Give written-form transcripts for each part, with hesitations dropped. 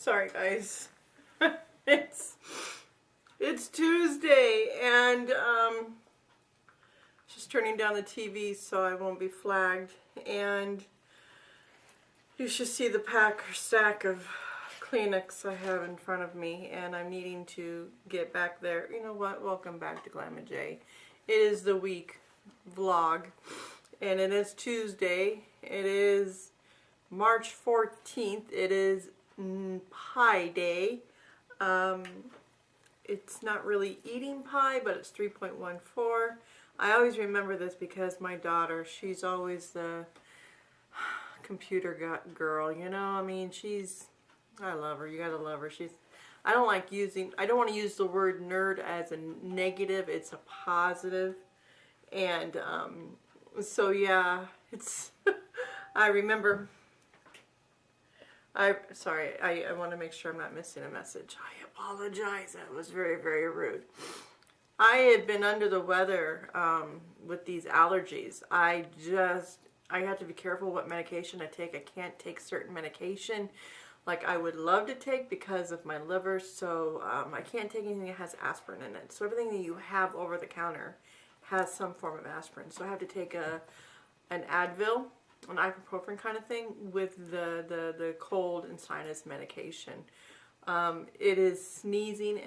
Sorry guys. it's Tuesday and just turning down the TV so I won't be flagged, and you should see the pack or stack of Kleenex I have in front of me, and I'm needing to get back there. You know what? Welcome back to Glamma J. It is the week vlog, and it is Tuesday. It is March 14th. It is Pie Day. It's not really eating pie, but it's 3.14. I always remember this because my daughter, she's always the computer girl, you know. I mean, I love her. You gotta love her. I don't want to use the word nerd as a negative. It's a positive. And so yeah, it's I remember. Sorry, I want to make sure I'm not missing a message. I apologize. That was very, very rude. I had been under the weather with these allergies. I have to be careful what medication I take. I can't take certain medication like I would love to take because of my liver. So I can't take anything that has aspirin in it. So everything that you have over the counter has some form of aspirin. So I have to take an Advil, an ibuprofen kind of thing with the cold and sinus medication. It is sneezing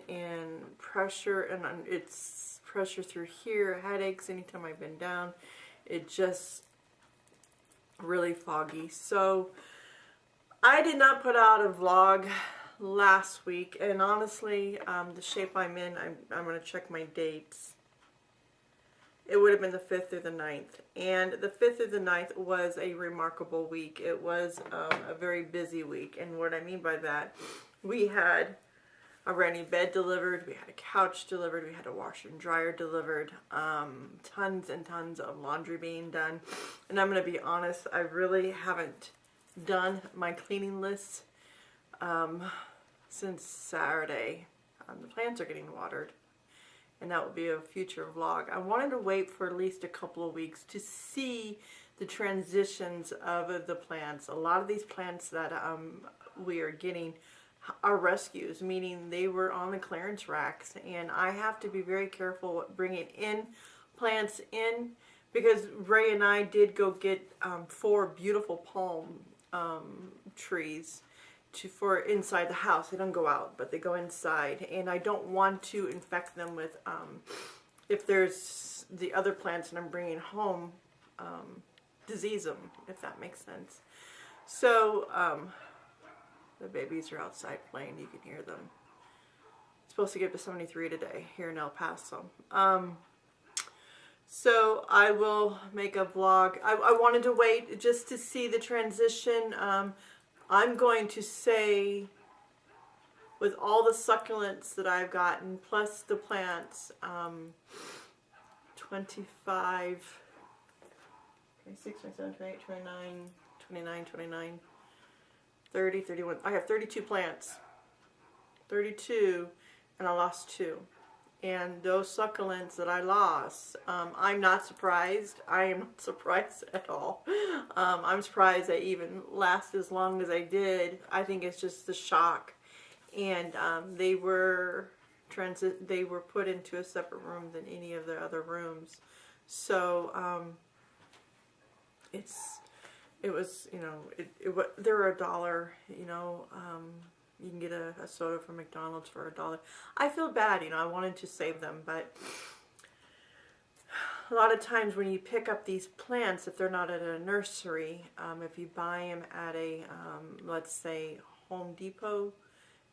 and pressure, and it's pressure through here, headaches anytime I've been down. It just really foggy. So I did not put out a vlog last week, and honestly, the shape I'm in, I'm going to check my dates. It would have been the 5th or the 9th. And the 5th or the 9th was a remarkable week. It was a very busy week. And what I mean by that, we had a brand new bed delivered. We had a couch delivered. We had a washer and dryer delivered. Tons and tons of laundry being done. And I'm going to be honest, I really haven't done my cleaning list since Saturday. The plants are getting watered, and that will be a future vlog. I wanted to wait for at least a couple of weeks to see the transitions of the plants. A lot of these plants that we are getting are rescues, meaning they were on the clearance racks, and I have to be very careful bringing in plants in, because Ray and I did go get 4 beautiful palm trees for inside the house. They don't go out, but they go inside, and I don't want to infect them with if there's the other plants that I'm bringing home, disease them, if that makes sense. So the babies are outside playing. You can hear them. It's supposed to get to 73 today here in El Paso. So I will make a vlog. I wanted to wait just to see the transition. I'm going to say, with all the succulents that I've gotten, plus the plants, 25, 26, 27, 28, 29, 30, 31. I have 32 plants. 32, and I lost 2. And those succulents that I lost, I'm not surprised. I am not surprised at all. I'm surprised they even last as long as I did. I think it's just the shock. And they were put into a separate room than any of the other rooms. So it was, you know, they were $1, you know. You can get a soda from McDonald's for $1. I feel bad, you know, I wanted to save them, but a lot of times when you pick up these plants, if they're not at a nursery, if you buy them at a, let's say, Home Depot,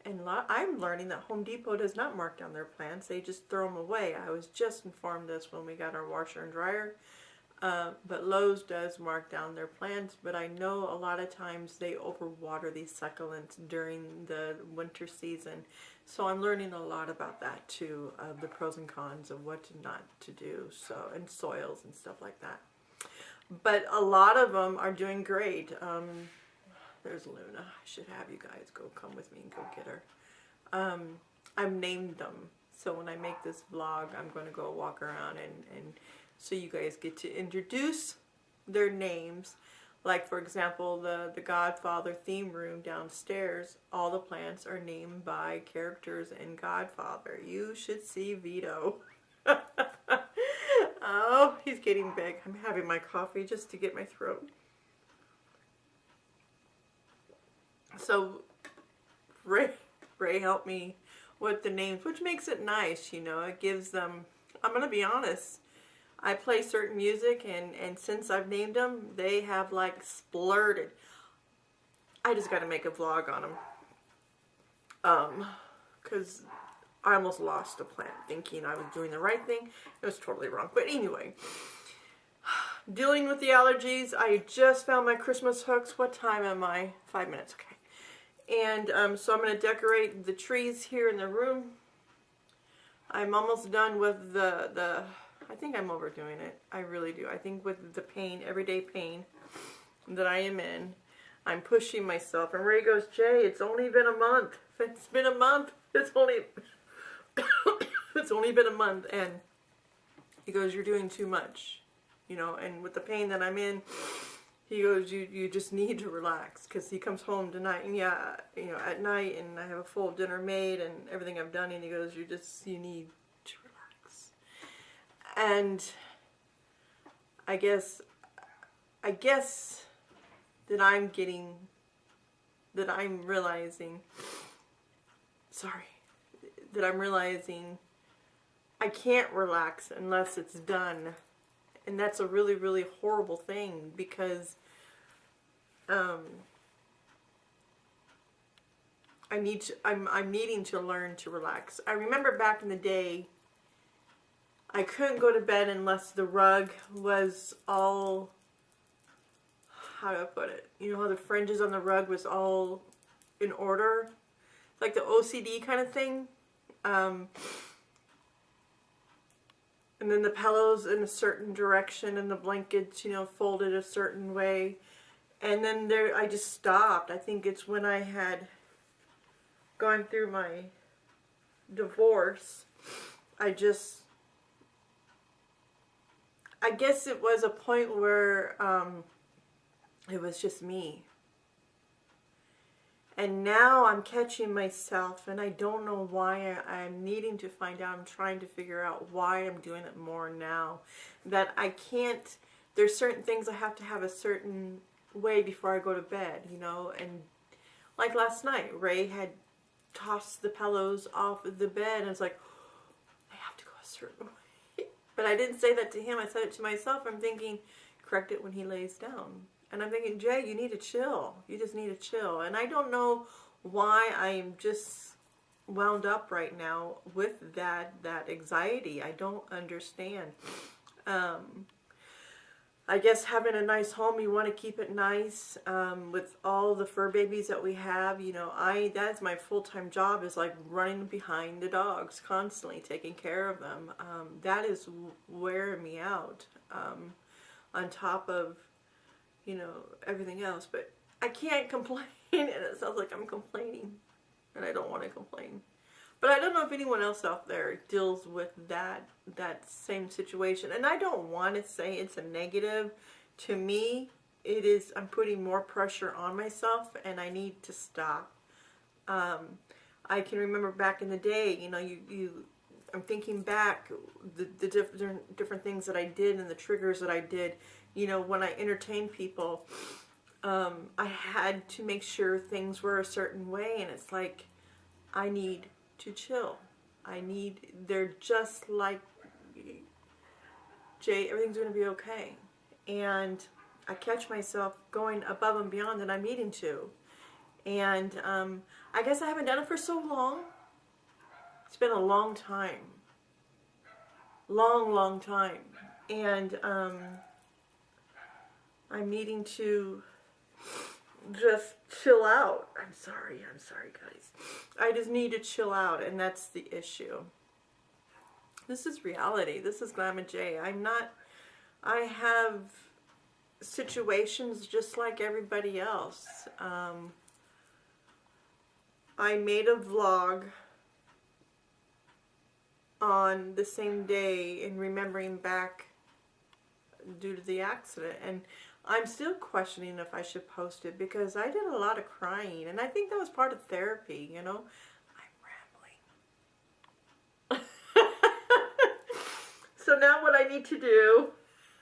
and I'm learning that Home Depot does not mark down their plants, they just throw them away. I was just informed this when we got our washer and dryer. But Lowe's does mark down their plants, but I know a lot of times they overwater these succulents during the winter season. So I'm learning a lot about that too, of the pros and cons of what not to do, so, and soils and stuff like that. But a lot of them are doing great. There's Luna. I should have you guys come with me and go get her. I've named them, so when I make this vlog, I'm going to go walk around and so you guys get to introduce their names. Like, for example, the Godfather theme room downstairs, all the plants are named by characters in Godfather. You should see Vito. Oh, he's getting big. I'm having my coffee just to get my throat. So Ray helped me with the names, which makes it nice, you know. It gives them, I'm going to be honest, I play certain music, and since I've named them, they have like splurted. I just got to make a vlog on them. Because I almost lost a plant thinking I was doing the right thing. It was totally wrong. But anyway, dealing with the allergies, I just found my Christmas hooks. What time am I? 5 minutes, okay. And so I'm going to decorate the trees here in the room. I'm almost done with the I think I'm overdoing it. I really do. I think with the pain, everyday pain that I am in, I'm pushing myself. And Ray goes, Jay, it's only been a month. It's been a month. It's only it's only been a month. And he goes, you're doing too much. You know, and with the pain that I'm in, he goes, you just need to relax. Because he comes home tonight, and yeah, you know, at night, and I have a full dinner made and everything I've done, and he goes, you need to relax. And I guess that I'm realizing I can't relax unless it's done. And that's a really, really horrible thing, because I'm needing to learn to relax. I remember back in the day, I couldn't go to bed unless the rug was all, how do I put it? You know how the fringes on the rug was all in order? Like the OCD kind of thing. And then the pillows in a certain direction, and the blankets, you know, folded a certain way. And then I just stopped. I think it's when I had gone through my divorce. I guess it was a point where it was just me. And now I'm catching myself, and I don't know why. I'm needing to find out. I'm trying to figure out why I'm doing it more now. That I can't, there's certain things I have to have a certain way before I go to bed, you know. And like last night, Ray had tossed the pillows off of the bed, and it's like, I have to go a certain way. But I didn't say that to him. I said it to myself. I'm thinking, correct it when he lays down. And I'm thinking, Jay, you need to chill. You just need to chill. And I don't know why I'm just wound up right now with that anxiety. I don't understand. I guess having a nice home, you want to keep it nice. With all the fur babies that we have, you know, that's my full-time job, is like running behind the dogs, constantly taking care of them. That is wearing me out. On top of, you know, everything else. But I can't complain, and it sounds like I'm complaining, and I don't want to complain. But I don't know if anyone else out there deals with that same situation. And I don't want to say it's a negative. To me, it is, I'm putting more pressure on myself, and I need to stop. I can remember back in the day, you know, I'm thinking back, the different things that I did and the triggers that I did. You know, when I entertained people, I had to make sure things were a certain way, and it's like, I need to chill. They're just like, Jay, everything's going to be okay. And I catch myself going above and beyond that I'm needing to. And I guess I haven't done it for so long. It's been a long time. Long time. And I'm needing to just chill out. I'm sorry guys. I just need to chill out, and that's the issue. This is reality. This is Glamma J. I have situations just like everybody else. I made a vlog on the same day in remembering back due to the accident, and I'm still questioning if I should post it because I did a lot of crying, and I think that was part of therapy, you know. I'm rambling. So now what I need to do,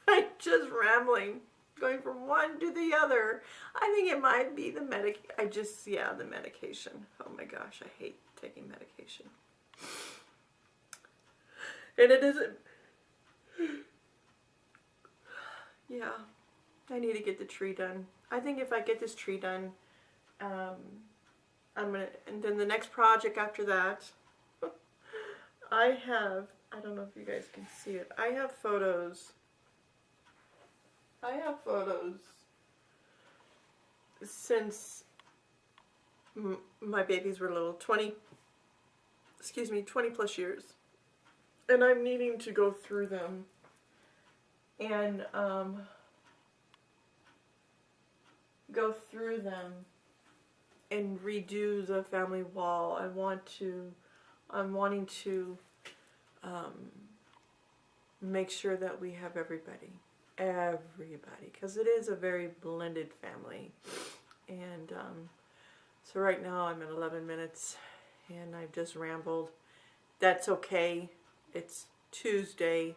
I'm just rambling, going from one to the other. I think it might be the the medication. Oh my gosh, I hate taking medication. And it isn't, yeah, I need to get the tree done. I think if I get this tree done, and then the next project after that, I don't know if you guys can see it. I have photos since my babies were little, 20 plus years. And I'm needing to go through them and redo the family wall. I'm wanting to make sure that we have everybody, because it is a very blended family. And so right now I'm at 11 minutes and I've just rambled. That's okay. It's Tuesday.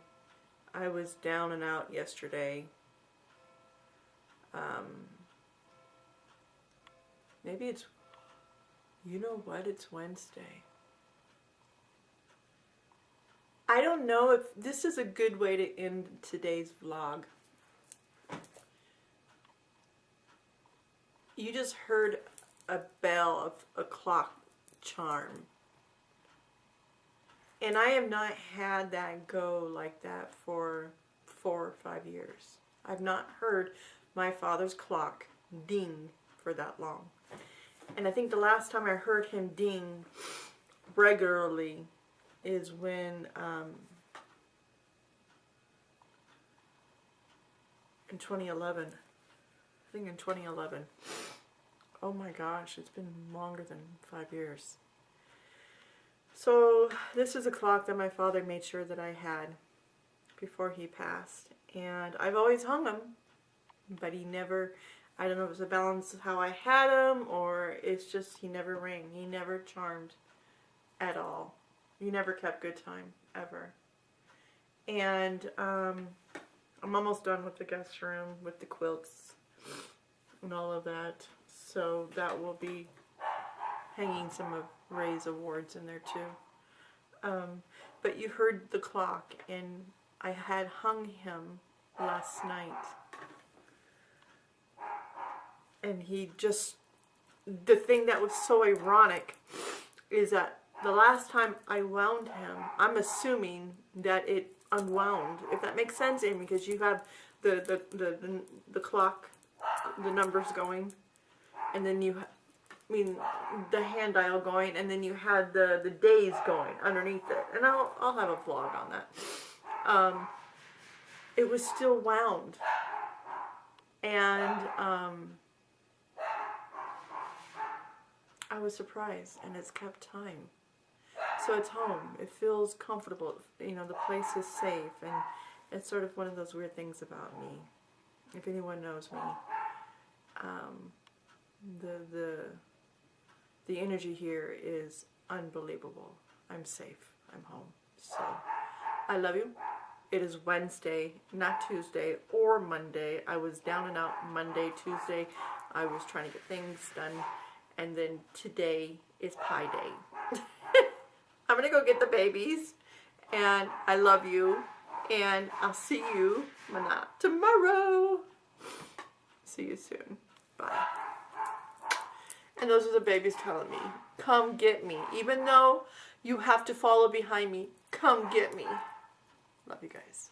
I was down and out yesterday. Maybe it's, you know what, it's Wednesday. I don't know if this is a good way to end today's vlog. You just heard a bell of a clock charm. And I have not had that go like that for 4 or 5 years. I've not heard my father's clock ding for that long. And I think the last time I heard him ding regularly is when, in 2011. I think in 2011. Oh my gosh, it's been longer than 5 years. So this is a clock that my father made sure that I had before he passed. And I've always hung him, but he never, I don't know if it's a balance of how I had him, or it's just he never rang. He never charmed at all. He never kept good time, ever. And I'm almost done with the guest room, with the quilts and all of that. So that will be hanging some of Ray's awards in there too. But you heard the clock, and I had hung him last night. And he just, the thing that was so ironic is that the last time I wound him, I'm assuming that it unwound, if that makes sense, Amy, because you have the clock, the numbers going, and then you the hand dial going, and then you had the days going underneath it. And I'll have a vlog on that. It was still wound. And I was surprised, and it's kept time. So it's home. It feels comfortable. You know, the place is safe, and it's sort of one of those weird things about me. If anyone knows me, the energy here is unbelievable. I'm safe. I'm home. So I love you. It is Wednesday, not Tuesday or Monday. I was down and out Monday, Tuesday. I was trying to get things done. And then today is pie day. I'm going to go get the babies. And I love you. And I'll see you tomorrow. See you soon. Bye. And those are the babies telling me, come get me. Even though you have to follow behind me, come get me. Love you guys.